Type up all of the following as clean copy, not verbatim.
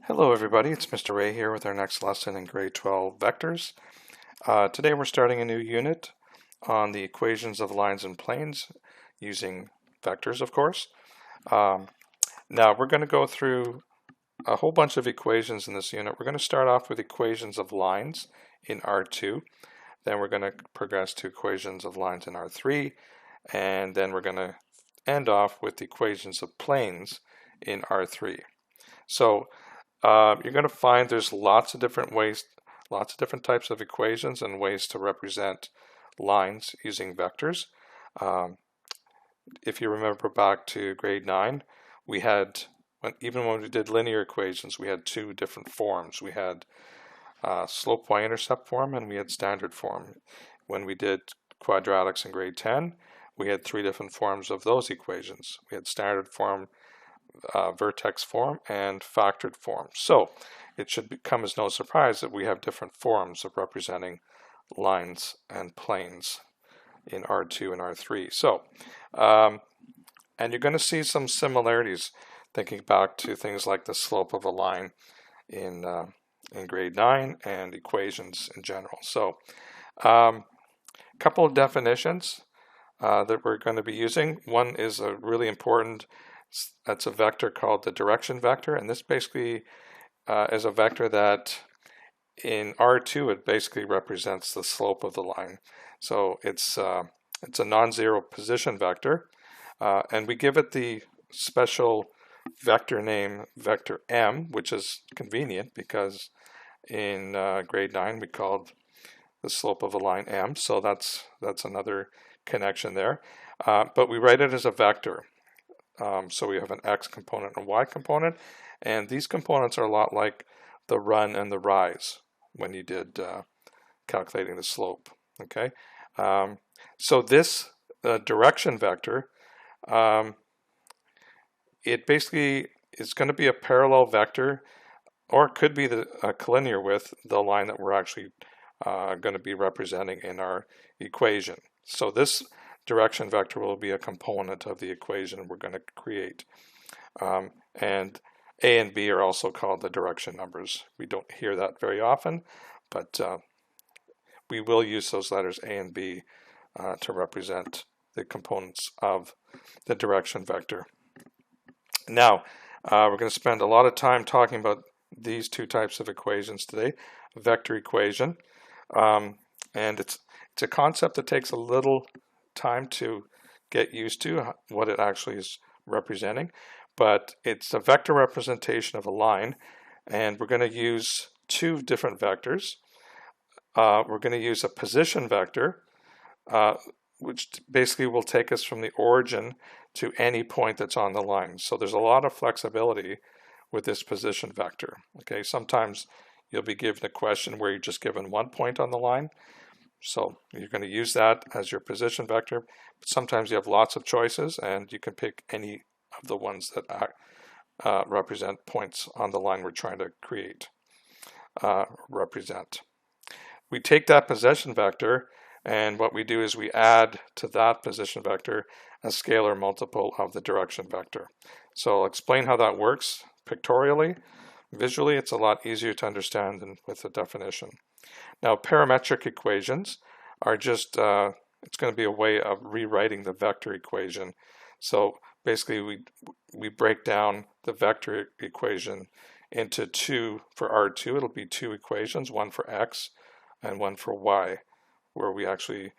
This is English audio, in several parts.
Hello everybody, it's Mr. Ray here with our next lesson in grade 12 vectors. Today we're starting a new unit on the equations of lines and planes using vectors, of course. Now we're going to go through a whole bunch of equations in this unit. We're going to start off with equations of lines in R2, then we're going to progress to equations of lines in R3, and then we're going to end off with equations of planes in R3. So you're going to find there's lots of different ways, lots of different types of equations and ways to represent lines using vectors. If you remember back to grade 9, we had, even when we did linear equations, we had two different forms. We had slope y-intercept form and we had standard form. When we did quadratics in grade 10, we had three different forms of those equations. We had standard form, vertex form, and factored form. So it should come as no surprise that we have different forms of representing lines and planes in R2 and R3. So, and you're going to see some similarities thinking back to things like the slope of a line in grade 9 and equations in general. So, a couple of definitions that we're going to be using. One is a really important. That's a vector called the direction vector, and this basically is a vector that in R2 it basically represents the slope of the line. So it's a non-zero position vector, and we give it the special vector name vector M, which is convenient because in grade 9 we called the slope of a line M, so that's another connection there. But we write it as a vector. So we have an x component and a y component, and these components are a lot like the run and the rise when you did calculating the slope. Okay, so this direction vector, it basically is going to be a parallel vector, or it could be collinear with the line that we're actually going to be representing in our equation. So this direction vector will be a component of the equation we're going to create. And A and B are also called the direction numbers. We don't hear that very often, but we will use those letters A and B to represent the components of the direction vector. Now, we're going to spend a lot of time talking about these two types of equations today. Vector equation, and it's a concept that takes a little time to get used to what it actually is representing, but it's a vector representation of a line, and we're going to use two different vectors. We're going to use a position vector, which basically will take us from the origin to any point that's on the line. So there's a lot of flexibility with this position vector. Okay, sometimes you'll be given a question where you're just given one point on the line. So you're going to use that as your position vector. But sometimes you have lots of choices, and you can pick any of the ones that represent points on the line we're trying to create, represent. We take that position vector, and what we do is we add to that position vector a scalar multiple of the direction vector. So I'll explain how that works pictorially. Visually, it's a lot easier to understand than with the definition. Now, parametric equations are just, it's going to be a way of rewriting the vector equation. So basically, we break down the vector equation into two. For R2, it'll be two equations, one for x and one for y, where we actually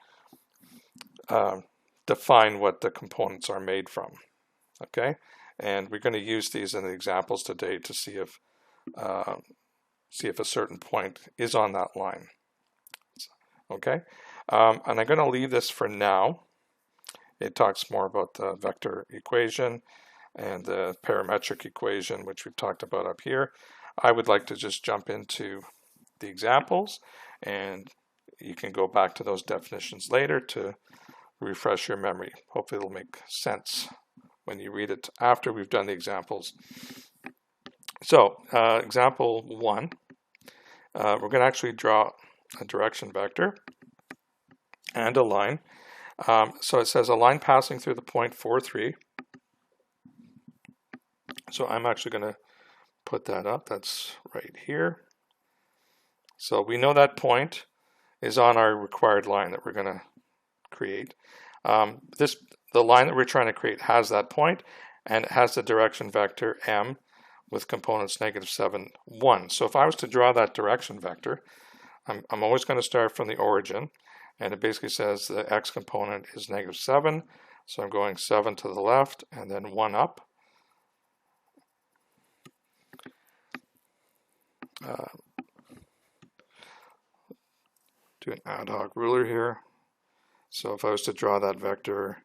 define what the components are made from. Okay, and we're going to use these in the examples today to see if a certain point is on that line. Okay, and I'm going to leave this for now. It talks more about the vector equation and the parametric equation, which we've talked about up here. I would like to just jump into the examples, and you can go back to those definitions later to refresh your memory. Hopefully it'll make sense when you read it after we've done the examples. So, example 1, we're going to actually draw a direction vector and a line. So it says a line passing through the point 4, 3. So I'm actually going to put that up. That's right here. So we know that point is on our required line that we're going to create. The line that we're trying to create has that point, and it has the direction vector m with components -7, 1. So if I was to draw that direction vector, I'm always going to start from the origin, and it basically says the x component is -7, so I'm going 7 to the left and then 1 up. Do an ad hoc ruler here. So if I was to draw that vector,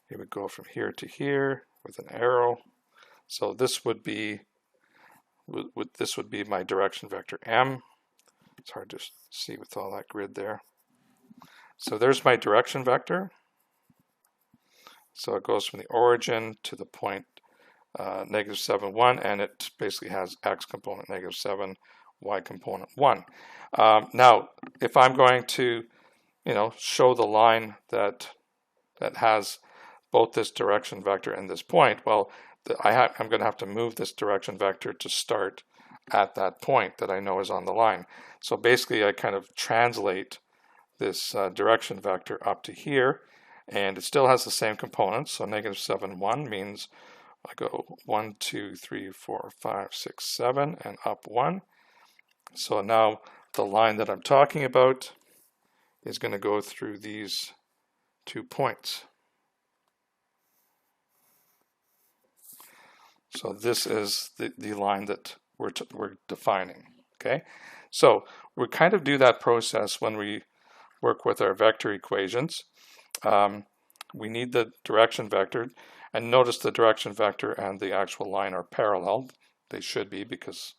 it would go from here to here with an arrow. So this would be my direction vector m. It's hard to see with all that grid there. So there's my direction vector. So it goes from the origin to the point -7, 1, and it basically has x component -7, y component 1. Now, if I'm going to, show the line that has both this direction vector and this point, well, I'm going to have to move this direction vector to start at that point that I know is on the line. So basically, I kind of translate this direction vector up to here, and it still has the same components. So -7, 1 means I go 1, 2, 3, 4, 5, 6, 7, and up 1. So now the line that I'm talking about is going to go through these 2 points. So this is the line that we're defining. Okay, so we kind of do that process when we work with our vector equations. We need the direction vector, and notice the direction vector and the actual line are parallel. They should be, because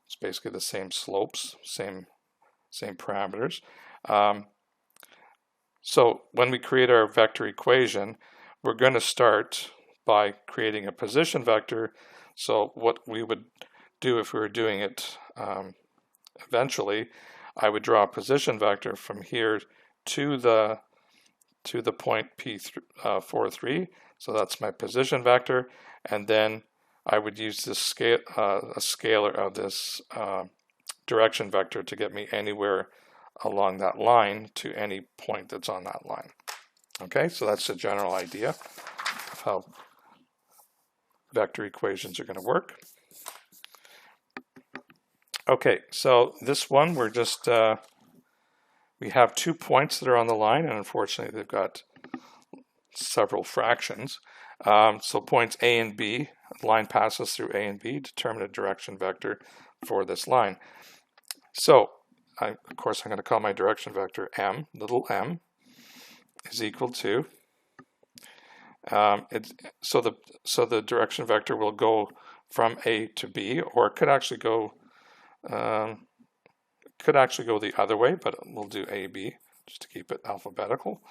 it's basically the same slopes, same parameters. So when we create our vector equation, we're going to start by creating a position vector. So what we would do if we were doing it eventually, I would draw a position vector from here to the point P4, 3. So that's my position vector, and then I would use this a scalar of this direction vector to get me anywhere along that line to any point that's on that line. Okay, so that's the general idea of how vector equations are going to work. Okay, so this one we're just we have 2 points that are on the line, and unfortunately they've got several fractions. So points A and B, the line passes through A and B, determine a direction vector for this line. So of course I'm going to call my direction vector m, little m, is equal to, so the direction vector will go from A to B, or it could actually go the other way, but we'll do AB just to keep it alphabetical.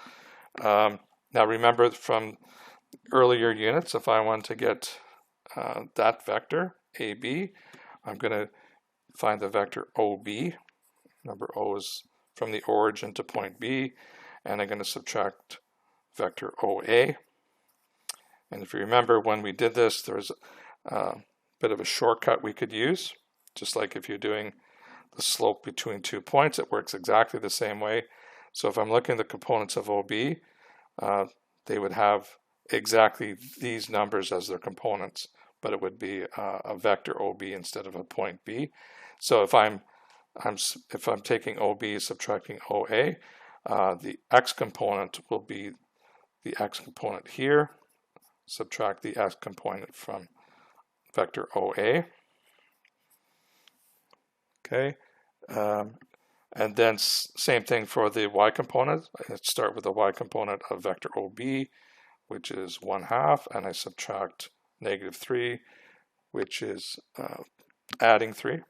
Now remember from earlier units, if I want to get that vector AB, I'm going to find the vector OB. Remember, O is from the origin to point B, and I'm going to subtract vector OA. And if you remember, when we did this, there's a bit of a shortcut we could use. Just like if you're doing the slope between 2 points, it works exactly the same way. So if I'm looking at the components of OB, they would have exactly these numbers as their components, but it would be a vector OB instead of a point B. So if I'm taking OB, subtracting OA, the x component will be the x component here. Subtract the x component from vector OA. Okay, and then same thing for the y component. I start with the y component of vector OB, which is 1/2, and I subtract -3, which is adding 3.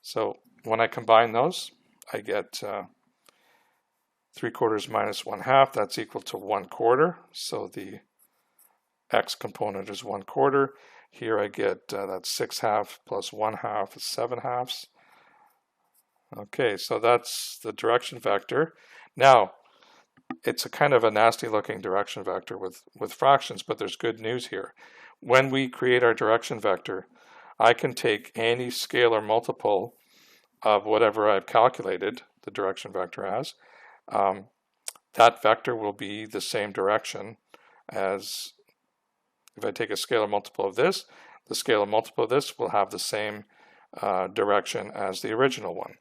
So when I combine those, I get 3/4 minus 1/2. That's equal to 1/4. So the x component is 1/4. Here I get that's 6/2 plus 1/2 is 7/2. Okay, so that's the direction vector. Now, it's a kind of a nasty looking direction vector with fractions, but there's good news here. when we create our direction vector, I can take any scalar multiple of whatever I've calculated the direction vector as. That vector will be the same direction as, if I take a scalar multiple of this, the scalar multiple of this will have the same direction as the original one.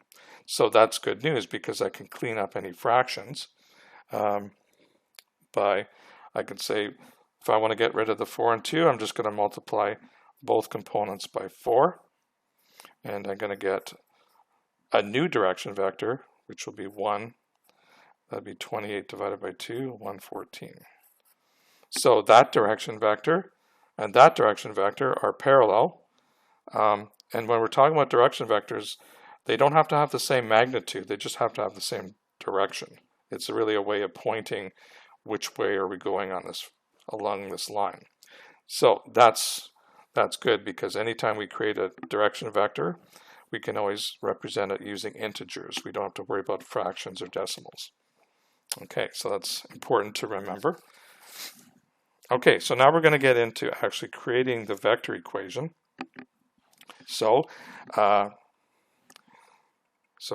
So that's good news because I can clean up any fractions by, I could say, if I want to get rid of the 4 and 2, I'm just going to multiply both components by 4, and I'm going to get a new direction vector, which will be 1. That'd be 28 divided by 2, 114. So that direction vector and that direction vector are parallel. And when we're talking about direction vectors, they don't have to have the same magnitude. They just have to have the same direction. It's really a way of pointing which way are we going on this, along this line. So that's good, because anytime we create a direction vector, we can always represent it using integers. We don't have to worry about fractions or decimals. Okay, so that's important to remember. Okay, so now we're going to get into actually creating the vector equation. So it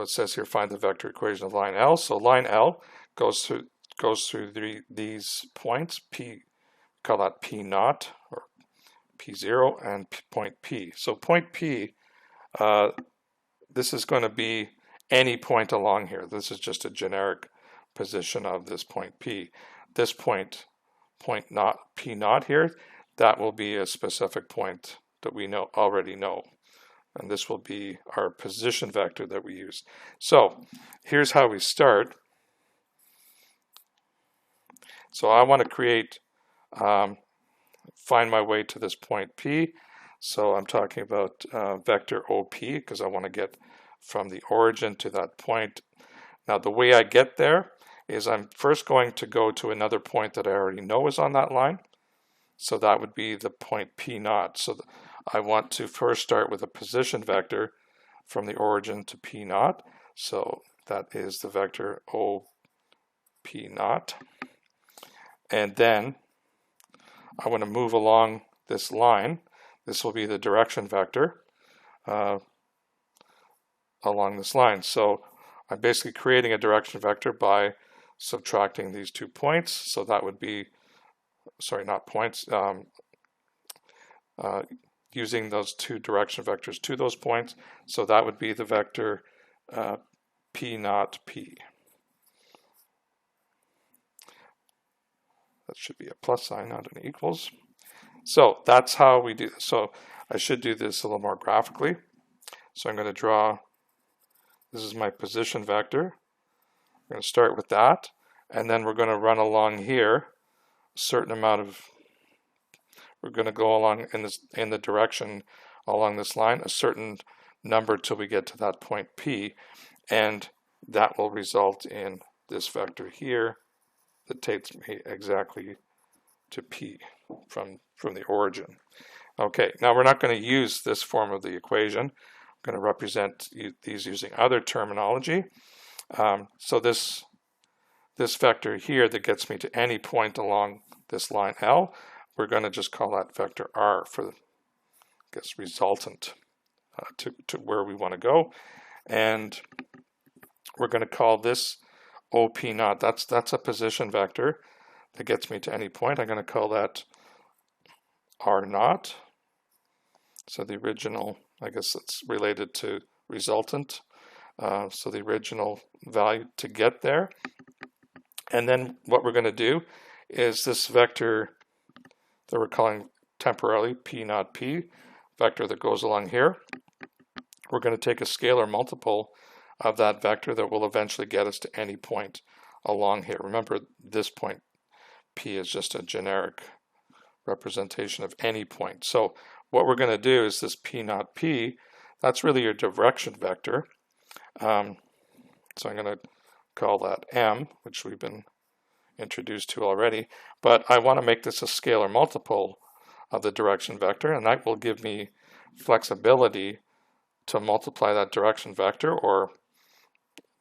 says here, find the vector equation of line L. So line L goes through these points. P, call that P naught or P0, and point P. So point P, this is going to be any point along here. This is just a generic position of this point P. This point not P naught here, that will be a specific point that we already know. And this will be our position vector that we use. So here's how we start. So I want to create, find my way to this point P. So I'm talking about vector OP, because I want to get from the origin to that point. Now the way I get there is I'm first going to go to another point that I already know is on that line. So that would be the point P naught. So I want to first start with a position vector from the origin to P naught. So that is the vector OP naught. And then I want to move along this line. This will be the direction vector along this line. So I'm basically creating a direction vector by subtracting these 2 points. So that would be, sorry, not points, using those 2 direction vectors to those points. So that would be the vector P naught P. That should be a plus sign, not an equals. So that's how we do this. So I should do this a little more graphically. So I'm going to draw, this is my position vector. We're going to start with that, and then we're going to run along here a certain amount of, we're going to go along in the direction along this line, a certain number till we get to that point P, and that will result in this vector here that takes me exactly to P from the origin. Okay, now we're not going to use this form of the equation. I'm going to represent these using other terminology. So this vector here that gets me to any point along this line L, we're going to just call that vector R for, I guess, resultant to where we want to go. And we're going to call this OP naught. That's a position vector that gets me to any point. I'm going to call that R naught. So the original, I guess it's related to resultant. So the original value to get there. And then what we're going to do is this vector that we're calling temporarily P naught P, vector that goes along here, we're going to take a scalar multiple of that vector that will eventually get us to any point along here. Remember, this point P is just a generic representation of any point. So what we're going to do is this P naught P, that's really your direction vector. So I'm going to call that M, which we've been introduced to already, but I want to make this a scalar multiple of the direction vector, and that will give me flexibility to multiply that direction vector or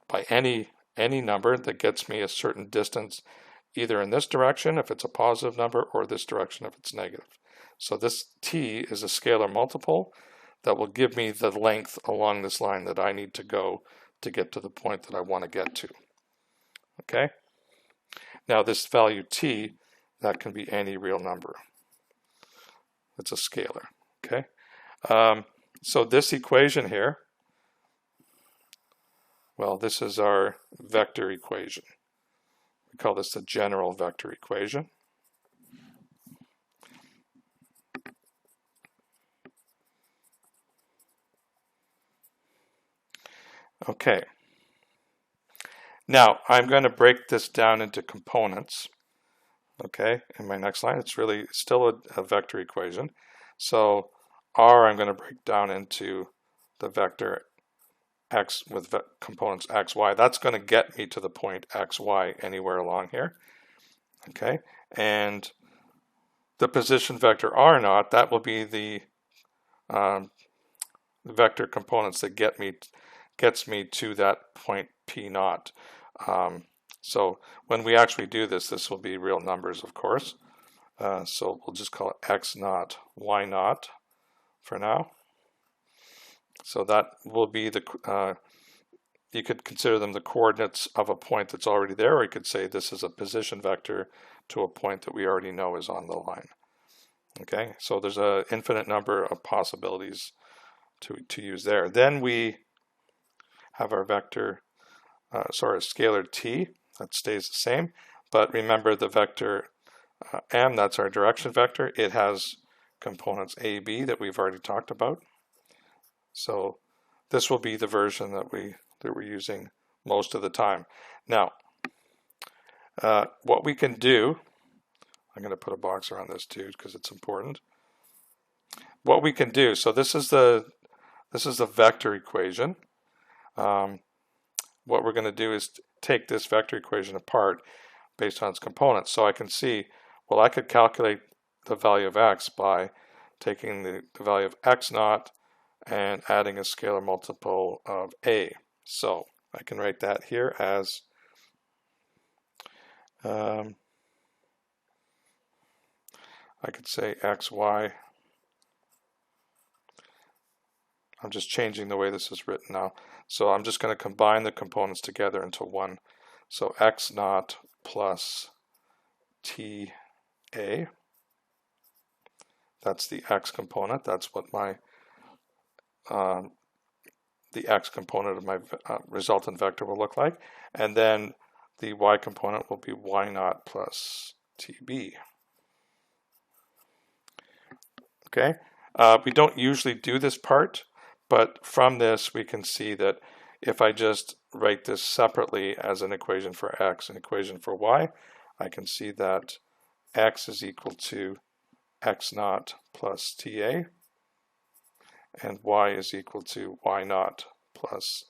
by any number that gets me a certain distance, either in this direction if it's a positive number or this direction if it's negative. So this t is a scalar multiple that will give me the length along this line that I need to go to get to the point that I want to get to. Okay? Now this value t, that can be any real number. It's a scalar. Okay? So this equation here, well, this is our vector equation. We call this the general vector equation. Okay. Now, I'm going to break this down into components. Okay, in my next line, it's really still a vector equation. So R, I'm going to break down into the vector x with components x, y. That's going to get me to the point x, y anywhere along here. Okay, and the position vector R naught, that will be the vector components that gets me to that point P naught. So when we actually do this, this will be real numbers, of course. So we'll just call it x naught, y naught for now. So that will be the, you could consider them the coordinates of a point that's already there, or you could say this is a position vector to a point that we already know is on the line. Okay, so there's an infinite number of possibilities to use there. Then we have our vector, scalar t, that stays the same, but remember the vector m, that's our direction vector, it has components a, b that we've already talked about. So this will be the version that we're using most of the time. Now, what we can do, I'm going to put a box around this too because it's important. What we can do, so this is the vector equation. What we're going to do is take this vector equation apart based on its components. So I can see, well, I could calculate the value of x by taking the value of x naught and adding a scalar multiple of a. So I can write that here as I could say xy. I'm just changing the way this is written now. So I'm just going to combine the components together into one. So x naught plus ta. That's the x component. That's what my the x component of my resultant vector will look like. And then the y component will be y naught plus tb. Okay. We don't usually do this part, but from this we can see that if I just write this separately as an equation for x, an equation for y, I can see that x is equal to x naught plus ta, and y is equal to y naught plus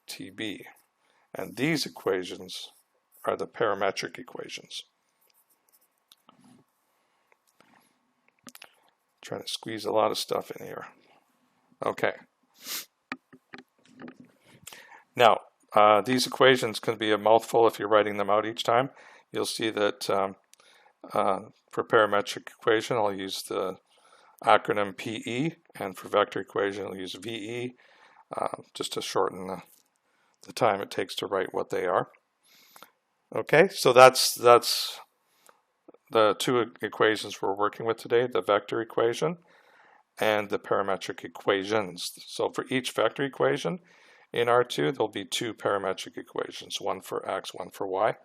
tb. And these equations are the parametric equations. Trying to squeeze a lot of stuff in here. Okay. Now, these equations can be a mouthful if you're writing them out each time. You'll see that for parametric equation, I'll use the acronym PE, and for vector equation, I'll use VE, just to shorten the time it takes to write what they are. Okay, so that's the two equations we're working with today, the vector equation and the parametric equations. So for each vector equation in R2, there'll be two parametric equations, one for x, one for y.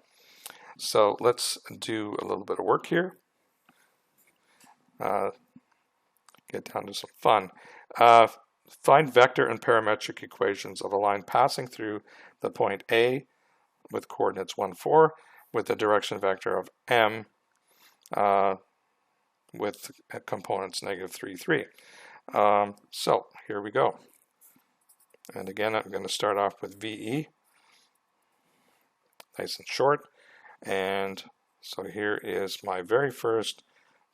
So let's do a little bit of work here. Get down to some fun. Find vector and parametric equations of a line passing through the point A with coordinates 1, 4, with the direction vector of m with components negative 3, 3. So here we go. And again, I'm going to start off with VE, nice and short. And so here is my very first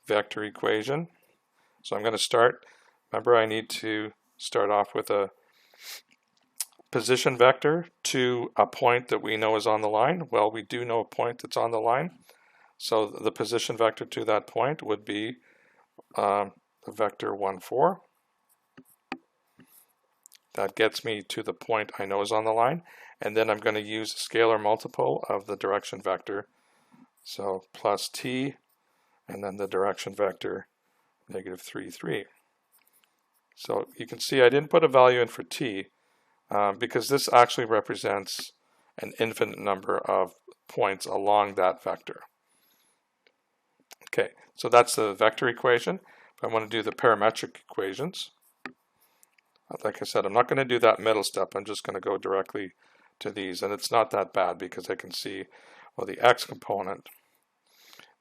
vector equation. So I'm going to start, remember I need to start off with a position vector to a point that we know is on the line. Well, we do know a point that's on the line. So the position vector to that point would be the vector 1, 4. That gets me to the point I know is on the line. And then I'm going to use a scalar multiple of the direction vector. So plus t, and then the direction vector, negative 3, 3. So you can see I didn't put a value in for t because this actually represents an infinite number of points along that vector. Okay, so that's the vector equation. If I want to do the parametric equations, like I said, I'm not going to do that middle step. I'm just going to go directly to these. And it's not that bad because I can see, well, the x component,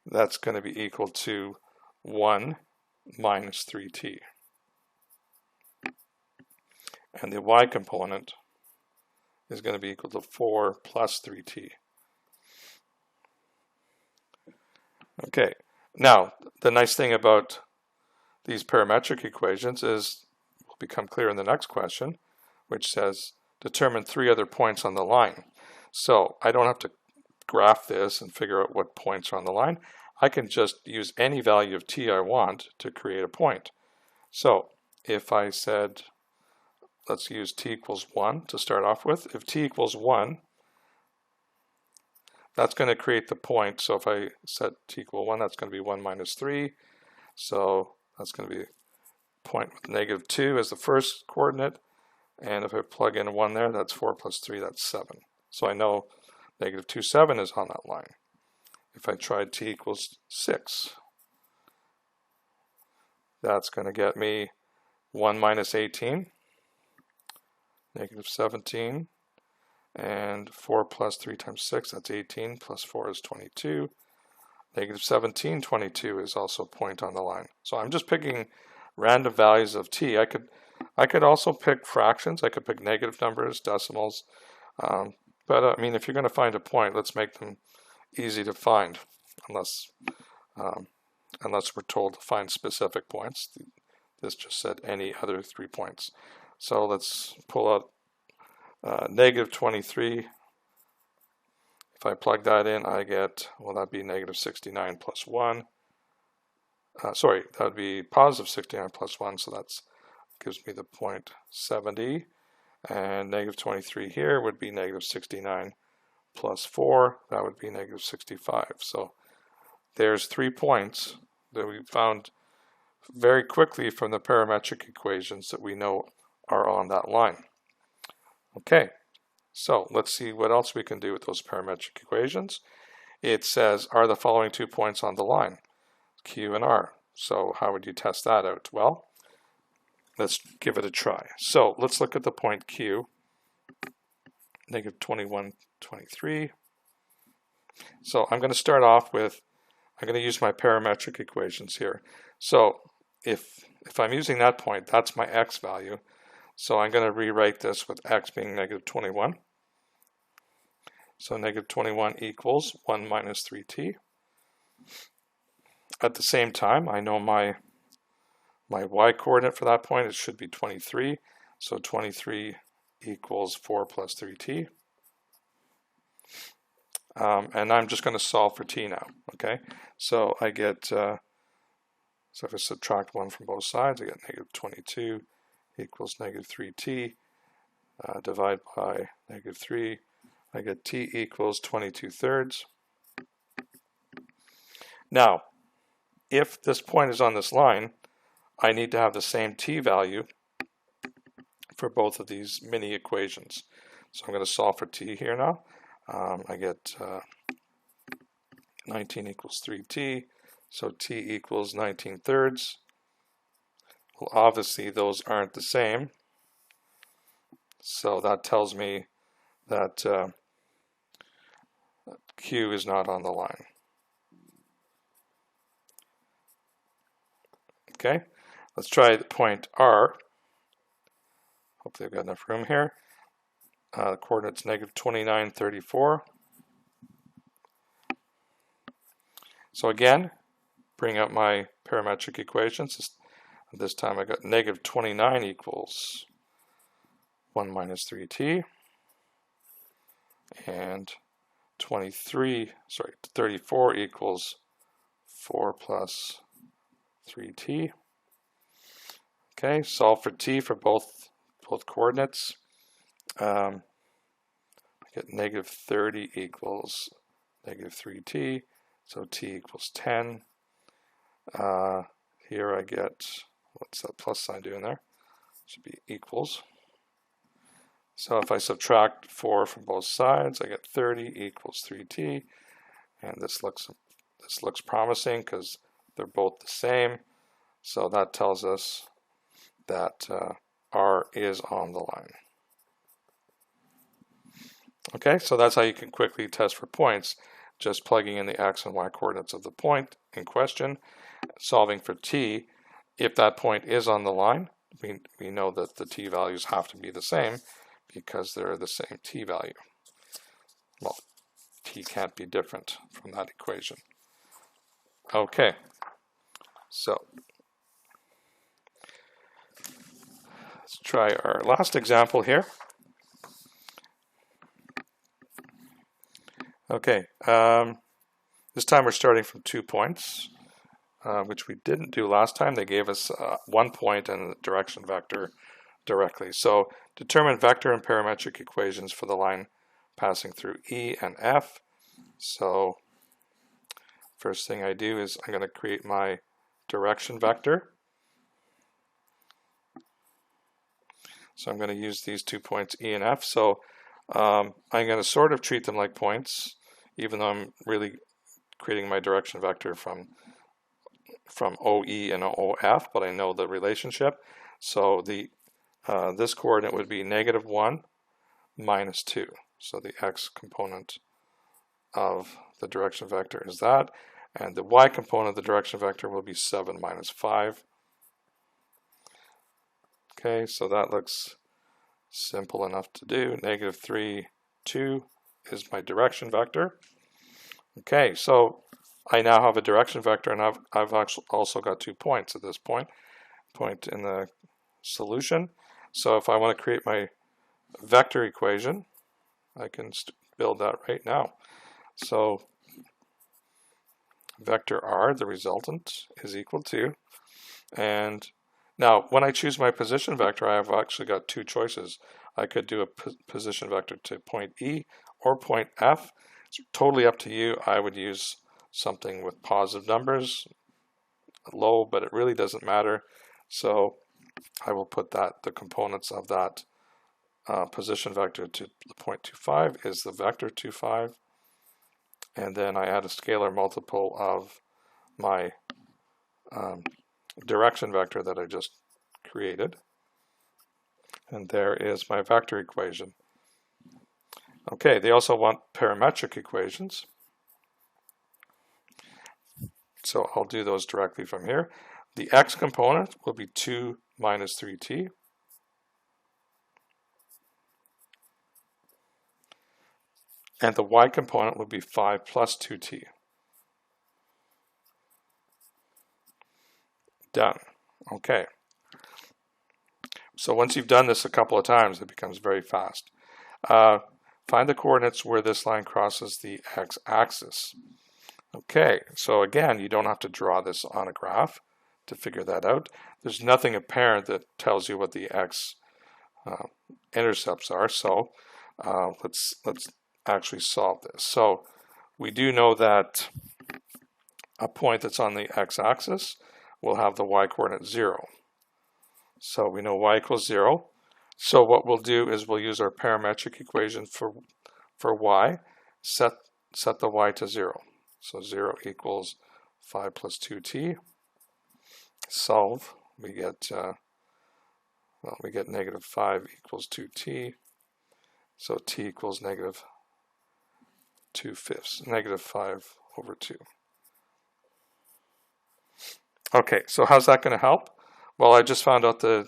that's going to be equal to 1 minus 3t. And the y component is going to be equal to 4 plus 3t. Okay, now the nice thing about these parametric equations is, will become clear in the next question, which says determine 3 other points on the line. So I don't have to graph this and figure out what points are on the line. I can just use any value of t I want to create a point. So if I said, let's use t equals 1 to start off with. If t equals 1, that's going to create the point. So if I set t equal 1, that's going to be 1 minus 3. So that's going to be a point with negative 2 as the first coordinate. And if I plug in 1 there, that's 4 plus 3, that's 7. So I know negative 2, 7 is on that line. If I tried t equals 6, that's going to get me 1 minus 18, negative 17, and 4 plus 3 times 6, that's 18, plus 4 is 22. Negative 17, 22 is also a point on the line. So I'm just picking random values of t. I could also pick fractions. I could pick negative numbers, decimals. But I mean, if you're going to find a point, let's make them easy to find, unless we're told to find specific points. This just said any other 3 points. So let's pull out negative 23. If I plug that in, I get, well, that'd be negative 69 plus 1. Sorry, that would be positive 69 plus 1, so that gives me the point 70. And negative 23 here would be negative 69 plus 4. That would be negative 65. So there's 3 points that we found very quickly from the parametric equations that we know are on that line. Okay, so let's see what else we can do with those parametric equations. It says, are the following 2 points on the line? Q and R. So how would you test that out? Well, let's give it a try. So let's look at the point Q, negative 21, 23. So I'm going to start off with, I'm going to use my parametric equations here. So if I'm using that point, that's my x value. So I'm going to rewrite this with x being negative 21. So negative 21 equals 1 minus 3t. At the same time, I know my y coordinate for that point, it should be 23. So 23 equals 4 plus 3t. And I'm just going to solve for t now, okay? So I get, so if I subtract 1 from both sides, I get negative 22 equals negative 3t. Divide by negative 3, I get t equals 22 thirds. Now, if this point is on this line, I need to have the same t value for both of these mini equations. So I'm going to solve for t here now. I get 19 equals 3t, so t equals 19 thirds. Well, obviously those aren't the same, so that tells me that Q is not on the line. Okay, let's try the point R. Hopefully I've got enough room here. The coordinate's negative 29, 34. So again, bring up my parametric equations. This time I got negative 29 equals 1 minus 3t. And 34 equals 4 plus 3t. Okay, solve for t for both coordinates. I get negative 30 equals negative 3t, so t equals 10. Here I get, what's that plus sign doing there? Should be equals. So if I subtract 4 from both sides, I get 30 equals 3t, and this looks promising because they're both the same. So that tells us that R is on the line. Okay, so that's how you can quickly test for points, just plugging in the x and y coordinates of the point in question, solving for t. If that point is on the line, we know that the t values have to be the same because they're the same t value. Well, t can't be different from that equation. Okay, so let's try our last example here. Okay, this time we're starting from 2 points, which we didn't do last time. They gave us 1 point and the direction vector directly. So determine vector and parametric equations for the line passing through E and F. So first thing I do is I'm going to create my direction vector. So I'm going to use these 2 points E and F. So I'm going to sort of treat them like points, even though I'm really creating my direction vector from OE and OF, but I know the relationship. So the this coordinate would be -1, -2. So the x component of the direction vector is that, and the y component of the direction vector will be 7 - 5. Okay, so that looks simple enough to do. -3, 2 is my direction vector. Okay, so I now have a direction vector, and I've actually also got 2 points at this point in the solution. So if I want to create my vector equation, I can build that right now. So vector r, the resultant, is equal to, and now when I choose my position vector, I've actually got 2 choices. I could do a position vector to point E or point F. It's totally up to you. I would use something with positive numbers, low, but it really doesn't matter. So I will put the components of that position vector to the point 25 is the vector 25, and then I add a scalar multiple of my direction vector that I just created, and there is my vector equation. Okay, they also want parametric equations, so I'll do those directly from here. The x component will be 2 - 3t. And the y component would be 5 + 2t. Done. Okay. So once you've done this a couple of times, it becomes very fast. Find the coordinates where this line crosses the x-axis. Okay, so again, you don't have to draw this on a graph to figure that out. There's nothing apparent that tells you what the x intercepts are, so let's actually solve this. So we do know that a point that's on the x-axis will have the y-coordinate 0. So we know y equals 0. So what we'll do is we'll use our parametric equation for y, set the y to 0. So 0 equals 5 + 2t. Solve, we get -5 equals 2t. So t equals -2/5, -5/2. Okay, so how's that going to help? Well, I just found out the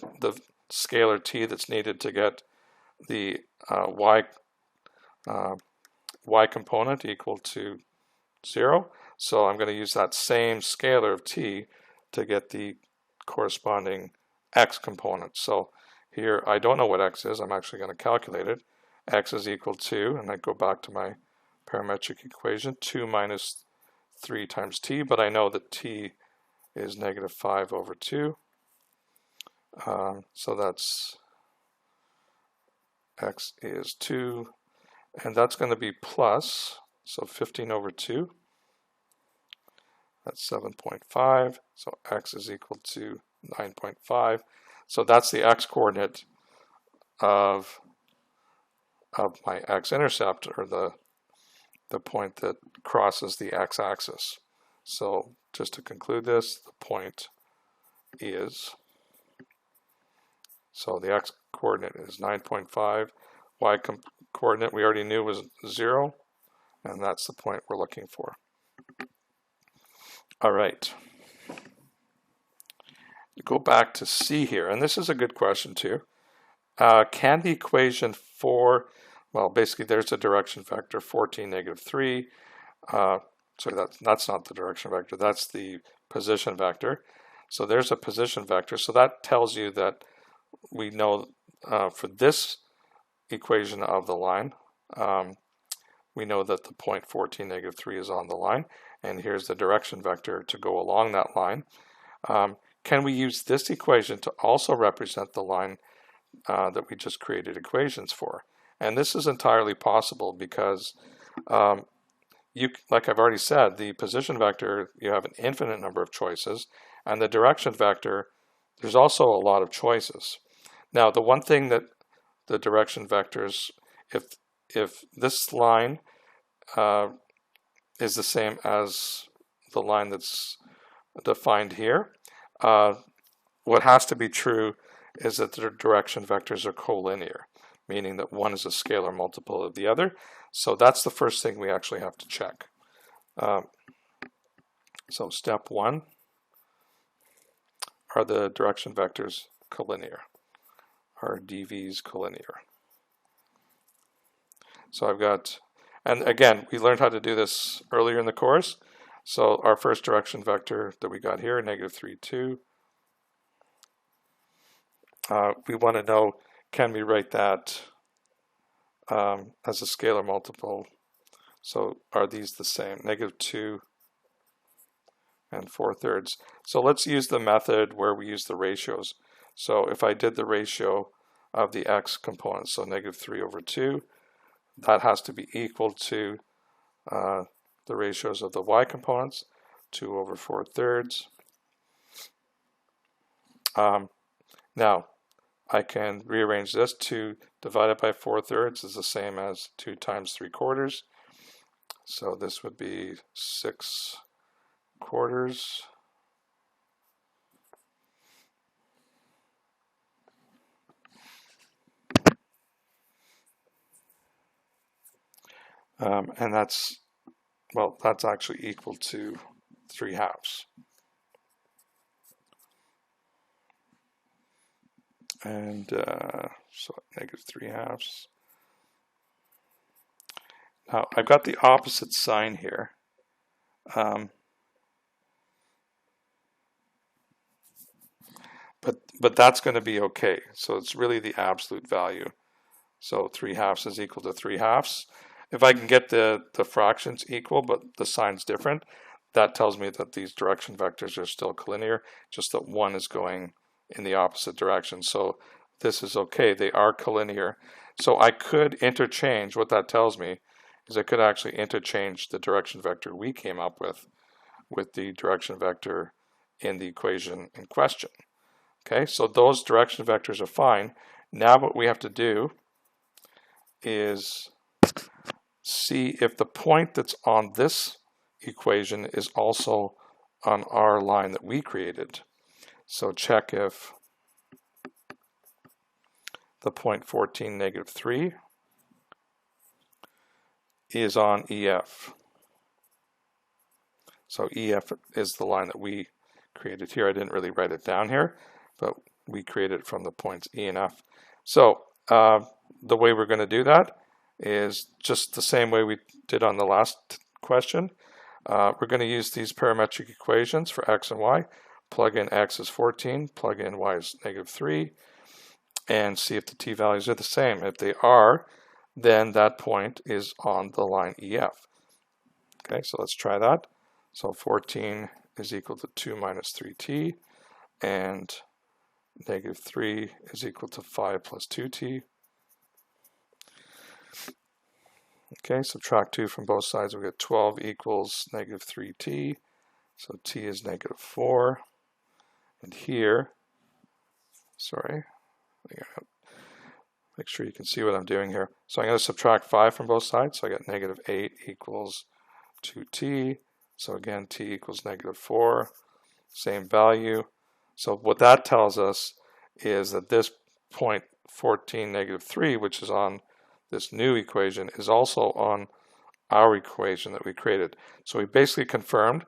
scalar t that's needed to get the y component equal to 0. So I'm going to use that same scalar of t to get the corresponding x component. So here I don't know what x is. I'm actually going to calculate it. X is equal to, and I go back to my parametric equation, 2 - 3 times t, but I know that t is negative 5 over 2. So that's x is 2, and that's going to be plus, so 15 over 2, that's 7.5, so x is equal to 9.5. So that's the x-coordinate of my x-intercept, or the point that crosses the x-axis. So just to conclude this, the point is, so the x-coordinate is 9.5, y-coordinate we already knew was 0, and that's the point we're looking for. All right. Go back to C here, and this is a good question too. Can the equation for, well, basically there's a direction vector, 14, negative 3. Sorry, that's not the direction vector, that's the position vector. So there's a position vector, so that tells you that we know for this equation of the line, we know that the point 14, negative 3 is on the line, and here's the direction vector to go along that line. Can we use this equation to also represent the line that we just created equations for? And this is entirely possible because like I've already said, the position vector, you have an infinite number of choices, and the direction vector, there's also a lot of choices. Now, the one thing that the direction vectors, if this line is the same as the line that's defined here, what has to be true is that the direction vectors are collinear, meaning that one is a scalar multiple of the other. So that's the first thing we actually have to check. So step 1, are the direction vectors collinear? Are DVs collinear? So I've got, and again, we learned how to do this earlier in the course. So our first direction vector that we got here, negative 3, 2. We want to know, can we write that as a scalar multiple? So are these the same? Negative 2 and 4/3. So let's use the method where we use the ratios. So if I did the ratio of the x components, so negative 3 over 2, that has to be equal to the ratios of the y components, 2 over 4/3. Now, I can rearrange this. 2 divided by 4/3 is the same as 2 times 3/4. So this would be 6/4. And that's, well, that's actually equal to 3/2. And so negative 3/2. Now I've got the opposite sign here. But that's going to be okay. So it's really the absolute value. So 3/2 is equal to 3/2. If I can get the fractions equal, but the sign's different, that tells me that these direction vectors are still collinear, just that one is going in the opposite direction. So this is okay, they are collinear. So I could interchange, what that tells me is I could actually interchange the direction vector we came up with the direction vector in the equation in question. Okay, so those direction vectors are fine. Now what we have to do is see if the point that's on this equation is also on our line that we created. So check if the point 14, negative 3 is on EF. So EF is the line that we created here. I didn't really write it down here, but we created it from the points E and F. So the way we're going to do that is just the same way we did on the last question. We're going to use these parametric equations for x and y. Plug in x is 14, plug in y is negative 3, and see if the t-values are the same. If they are, then that point is on the line EF. Okay, so let's try that. So 14 is equal to 2 minus 3t, and negative 3 is equal to 5 plus 2t. Okay, subtract 2 from both sides, we get 12 equals negative 3t, so t is negative 4. And here, sorry, make sure you can see what I'm doing here. So I'm going to subtract 5 from both sides, so I get negative 8 equals 2t. So again, t equals negative 4, same value. So what that tells us is that this point 14, negative 3, which is on this new equation, is also on our equation that we created. So we basically confirmed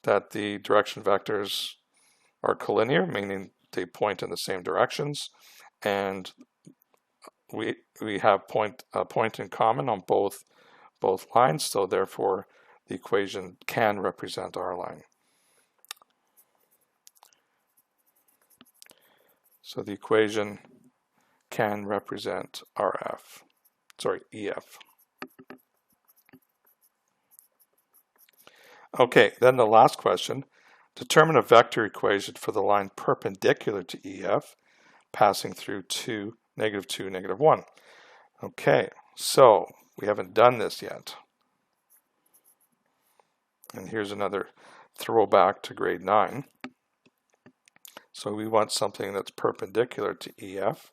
that the direction vectors are collinear, meaning they point in the same directions, and we have a point in common on both lines, so therefore the equation can represent our line. So the equation can represent EF. Okay, then the last question. Determine a vector equation for the line perpendicular to EF passing through negative 2, negative 1. Okay, so we haven't done this yet. And here's another throwback to grade 9. So we want something that's perpendicular to EF.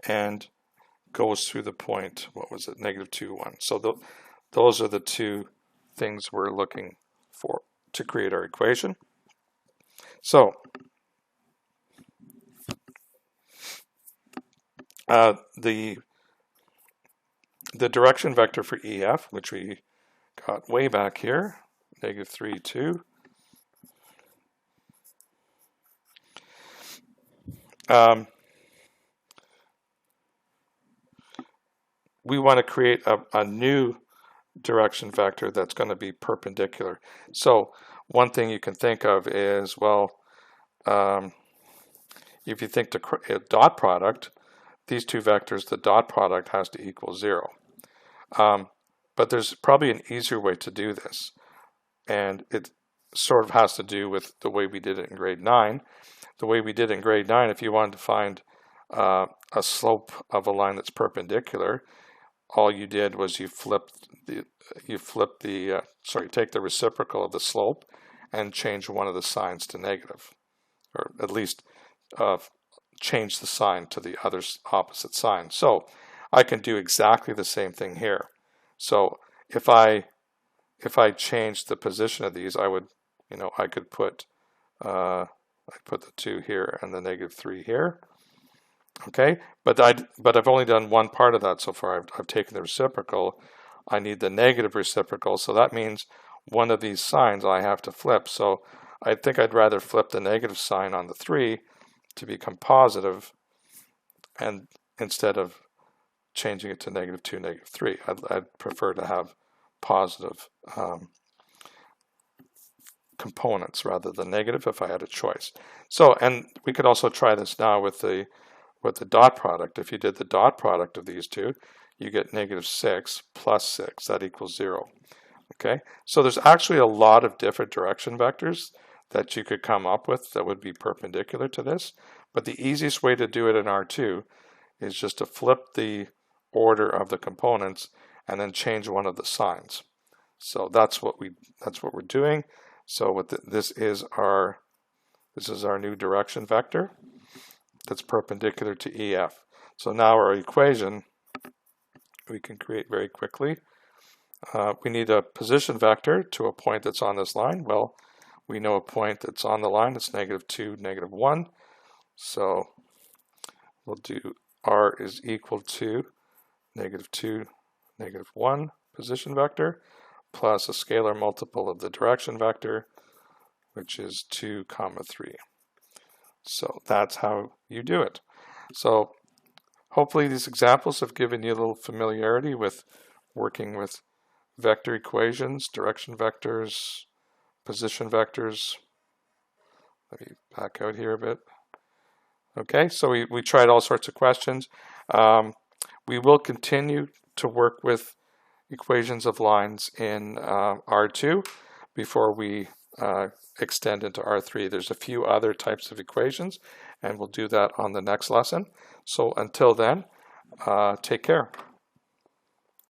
And goes through the point, what was it, negative 2, 1. So those are the two things we're looking for to create our equation. So the direction vector for EF, which we got way back here, negative 3, 2. We want to create a new direction vector that's going to be perpendicular. So one thing you can think of is, well, if you think a dot product, these two vectors, the dot product has to equal 0. But there's probably an easier way to do this, and it sort of has to do with the way we did it in grade 9. The way we did it in grade 9, if you wanted to find a slope of a line that's perpendicular, all you did was you take the reciprocal of the slope and change one of the signs to negative, or at least change the sign to the other opposite sign. So I can do exactly the same thing here. So if I change the position of these, I would, I could put I put the 2 here and the negative 3 here. Okay, but I've only done one part of that so far. I've taken the reciprocal. I need the negative reciprocal, so that means one of these signs I have to flip. So I think I'd rather flip the negative sign on the 3 to become positive, and instead of changing it to negative 2, negative 3, I'd prefer to have positive components rather than negative if I had a choice. So, and we could also try this now with the dot product. If you did the dot product of these two, you get negative 6 plus 6. That equals 0. Okay, so there's actually a lot of different direction vectors that you could come up with that would be perpendicular to this. But the easiest way to do it in R2 is just to flip the order of the components and then change one of the signs. So that's what we're doing. So this is our new direction vector that's perpendicular to EF. So now our equation we can create very quickly. We need a position vector to a point that's on this line. Well, we know a point that's on the line. It's negative 2, negative 1. So we'll do R is equal to negative 2, negative 1 position vector plus a scalar multiple of the direction vector, which is 2, 3. So that's how you do it. So hopefully these examples have given you a little familiarity with working with vector equations, direction vectors, position vectors. Let me back out here a bit. Okay, so we tried all sorts of questions. We will continue to work with equations of lines in R2 before we extend into R3. There's a few other types of equations, and we'll do that on the next lesson. So until then, take care.